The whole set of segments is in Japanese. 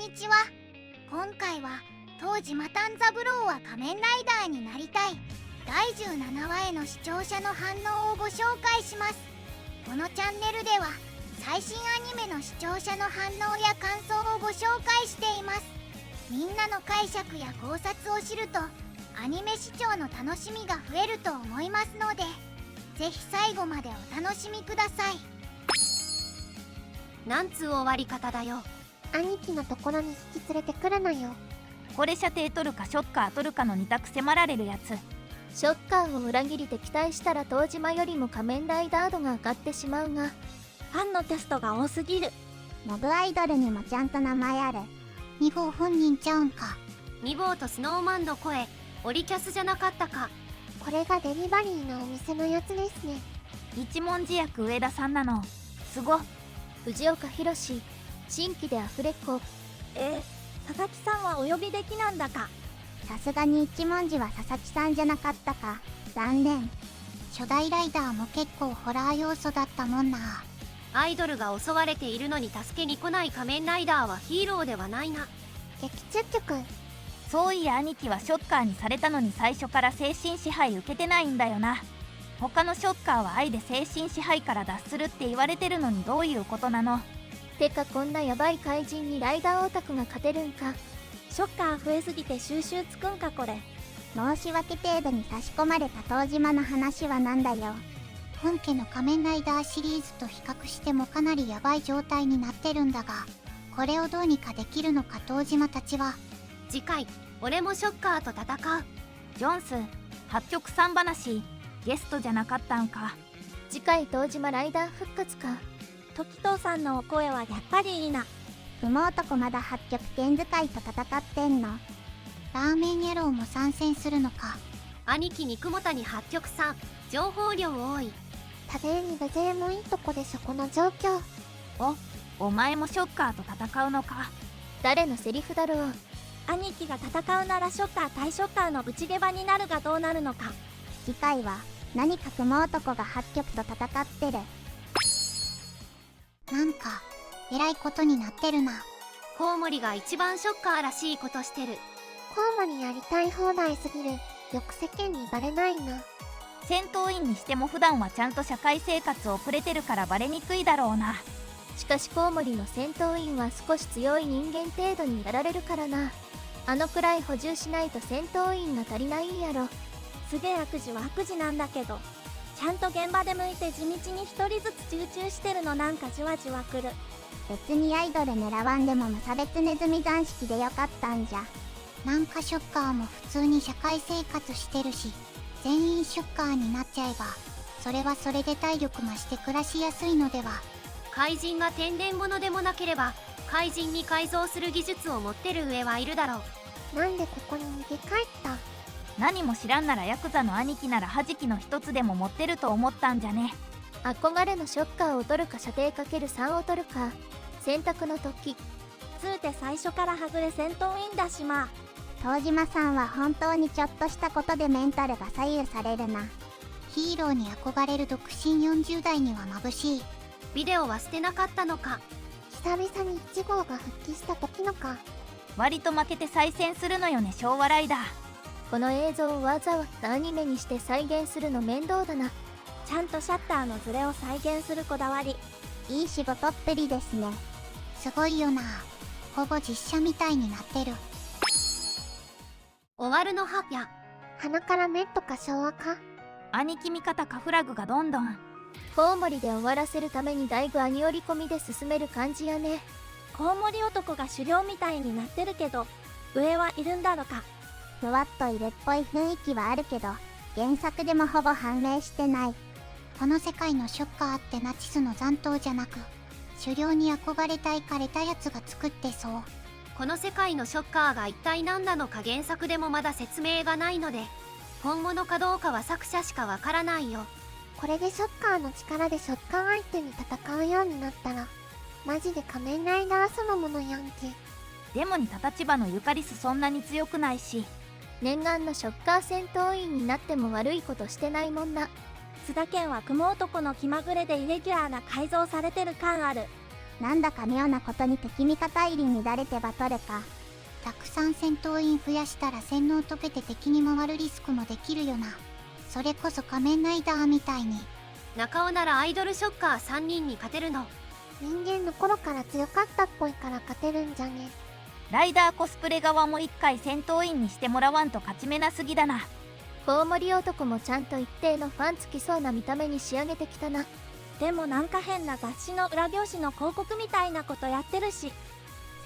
にちは。今回は当時マタンザブローは仮面ライダーになりたい第17話への視聴者の反応をご紹介します。このチャンネルでは最新アニメの視聴者の反応や感想をご紹介しています。みんなの解釈や考察を知るとアニメ視聴の楽しみが増えると思いますので、ぜひ最後までお楽しみください。なんつう終わり方だよ。兄貴のところに引き連れてくるなよ。これ射程取るかショッカー取るかの2択迫られるやつ。ショッカーを裏切り敵対したら東島よりも仮面ライダー度が上がってしまうが、ファンのテストが多すぎる。モブアイドルにもちゃんと名前ある。2号本人ちゃうんか。2号とスノーマンの声、オリキャスじゃなかったか。これがデリバリーのお店のやつですね。一文字役上田さんなの。すごっ。藤岡弘、新規でアフレコ。佐々木さんはお呼びできなんだか。さすがに一文字は佐々木さんじゃなかったか。残念。初代ライダーも結構ホラー要素だったもんな。アイドルが襲われているのに助けに来ない仮面ライダーはヒーローではないな。劇中曲。そういや兄貴はショッカーにされたのに最初から精神支配受けてないんだよな。他のショッカーは愛で精神支配から脱するって言われてるのにどういうことなの。てかこんなヤバい怪人にライダーオタクが勝てるんか。ショッカー増えすぎて収集つくんかこれ。申し訳程度に差し込まれた東島の話はなんだよ。本家の仮面ライダーシリーズと比較してもかなりヤバい状態になってるんだが、これをどうにかできるのか東島たちは。次回、俺もショッカーと戦う。ジョンス、八極三話、ゲストじゃなかったんか。次回東島ライダー復活か。時藤さんのお声はやっぱりいいな。雲男まだ八極拳使いと戦ってんの。ラーメン野郎も参戦するのか。兄貴に雲谷八極さん、情報量多い。食べにがぜもいいとこでしょこの状況。お前もショッカーと戦うのか。誰のセリフだろう。兄貴が戦うならショッカー対ショッカーの内出場になるがどうなるのか。次回は何か雲男が八極と戦ってる。なんかえらいことになってるな。コウモリが一番ショッカーらしいことしてる。コウモリやりたい放題すぎる。よく世間にバレないな。戦闘員にしても普段はちゃんと社会生活を送れてるからバレにくいだろうな。しかしコウモリの戦闘員は少し強い人間程度にやられるからな。あのくらい補充しないと戦闘員が足りないんやろ。すげえ悪事は悪事なんだけど、ちゃんと現場で向いて地道に一人ずつ集中してるのなんかじわじわくる。別にアイドル狙わんでも無差別ネズミ斬式でよかったんじゃ。なんかショッカーも普通に社会生活してるし、全員ショッカーになっちゃえばそれはそれで体力増して暮らしやすいのでは。怪人が天然物でもなければ怪人に改造する技術を持ってる上はいるだろう。なんでここに逃げ帰った。何も知らんならヤクザの兄貴なら弾きの一つでも持ってると思ったんじゃね。憧れのショッカーを取るか射程 ×3 を取るか、選択の時。つうて最初からはぐれ戦闘員だしま。東島さんは本当にちょっとしたことでメンタルが左右されるな。ヒーローに憧れる独身40代には眩しい。ビデオは捨てなかったのか。久々に1号が復帰した時のか。割と負けて再戦するのよね昭和ライダー。この映像をわざわざアニメにして再現するの面倒だな。ちゃんとシャッターのズレを再現するこだわり。いい仕事っぷりですね。すごいよな。ほぼ実写みたいになってる。終わるのはや。鼻から目とか昭和か。兄貴味方かフラグがどんどん。コウモリで終わらせるためにだいぶ兄織り込みで進める感じやね。コウモリ男が狩猟みたいになってるけど、上はいるんだろか。ふわっと色っぽい雰囲気はあるけど、原作でもほぼ判明してない。この世界のショッカーってナチスの残党じゃなく、狩猟に憧れたい枯れたやつが作ってそう。この世界のショッカーが一体何なのか原作でもまだ説明がないので、本物かどうかは作者しかわからないよ。これでショッカーの力でショッカー相手に戦うようになったら、マジで仮面ライダーそのものやんけ。でも似た立場のユカリスそんなに強くないし。念願のショッカー戦闘員になっても悪いことしてないもんな。津田健は雲男の気まぐれでイレギュラーな改造されてる感ある。なんだか妙なことに敵味方入り乱れてバトルか。たくさん戦闘員増やしたら洗脳解けて敵に回るリスクもできるよな。それこそ仮面ライダーみたいに。中尾ならアイドルショッカー3人に勝てるの。人間の頃から強かったっぽいから勝てるんじゃね。ライダーコスプレ側も一回戦闘員にしてもらわんと勝ち目なすぎだな。コウモリ男もちゃんと一定のファンつきそうな見た目に仕上げてきたな。でもなんか変な雑誌の裏表紙の広告みたいなことやってるし。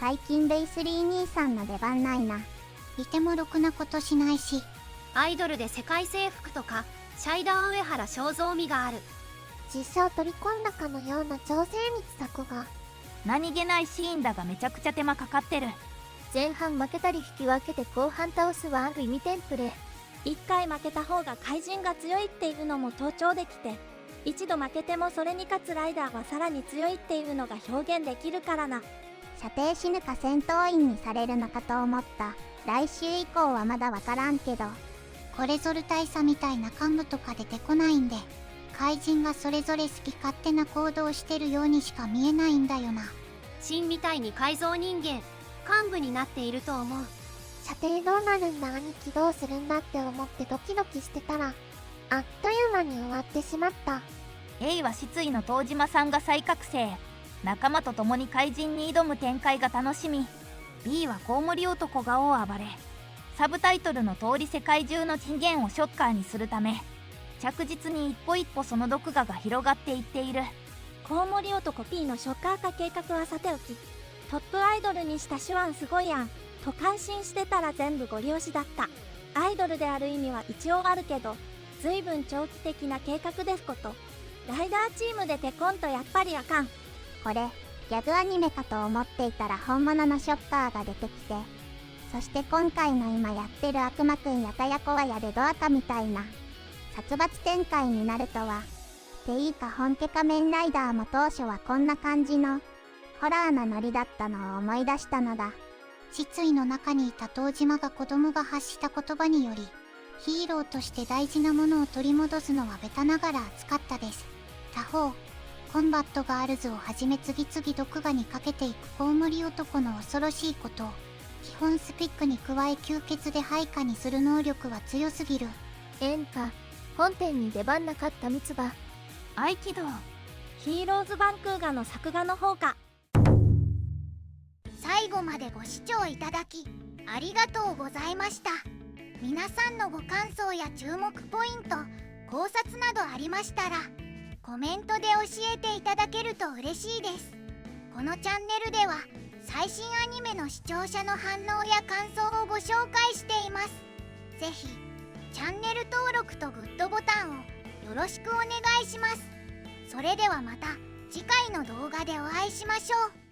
最近ベイスリー兄さんの出番ないな。いてもろくなことしないし。アイドルで世界征服とかシャイダー上原正蔵味がある。実写を取り込んだかのような超精密作画。何気ないシーンだがめちゃくちゃ手間かかってる。前半負けたり引き分けて後半倒すはある意味テンプレ。一回負けた方が怪人が強いっていうのも強調できて、一度負けてもそれに勝つライダーはさらに強いっていうのが表現できるからな。射程死ぬか戦闘員にされるのかと思った。来週以降はまだわからんけど、これぞる大佐みたいな幹部とか出てこないんで、怪人がそれぞれ好き勝手な行動してるようにしか見えないんだよな。シンみたいに改造人間幹部になっていると思う。射程どうなるんだ、兄貴どうするんだって思ってドキドキしてたら、あっという間に終わってしまった。 A は失意の東島さんが再覚醒、仲間と共に怪人に挑む展開が楽しみ。 B はコウモリ男が大暴れ。サブタイトルの通り世界中の次元をショッカーにするため、着実に一歩一歩その毒牙が広がっていっている。コウモリ男 P のショッカー化計画はさておき、トップアイドルにした手腕すごいやんと感心してたら全部ご利用しだった。アイドルである意味は一応あるけど、随分長期的な計画ですこと。ライダーチームでテコンとやっぱりあかん。これギャグアニメかと思っていたら本物のショッカーが出てきて、そして今回の今やってる悪魔くんやたやこはやれど赤みたいな殺伐展開になるとは。ていいか本家仮面ライダーも当初はこんな感じのホラーなノリだったのを思い出したのだ。失意の中にいた東島が子供が発した言葉により、ヒーローとして大事なものを取り戻すのはベタながら熱かったです。他方、コンバットガールズをはじめ次々毒牙にかけていくコウモリ男の恐ろしいことを、基本スピックに加え吸血で配下にする能力は強すぎる。演歌本編に出番なかったミツバ。合気道。ヒーローズバンクーガの作画の方か。最後までご視聴いただきありがとうございました。皆さんのご感想や注目ポイント、考察などありましたらコメントで教えていただけると嬉しいです。このチャンネルでは最新アニメの視聴者の反応や感想をご紹介しています。ぜひチャンネル登録とグッドボタンをよろしくお願いします。それではまた次回の動画でお会いしましょう。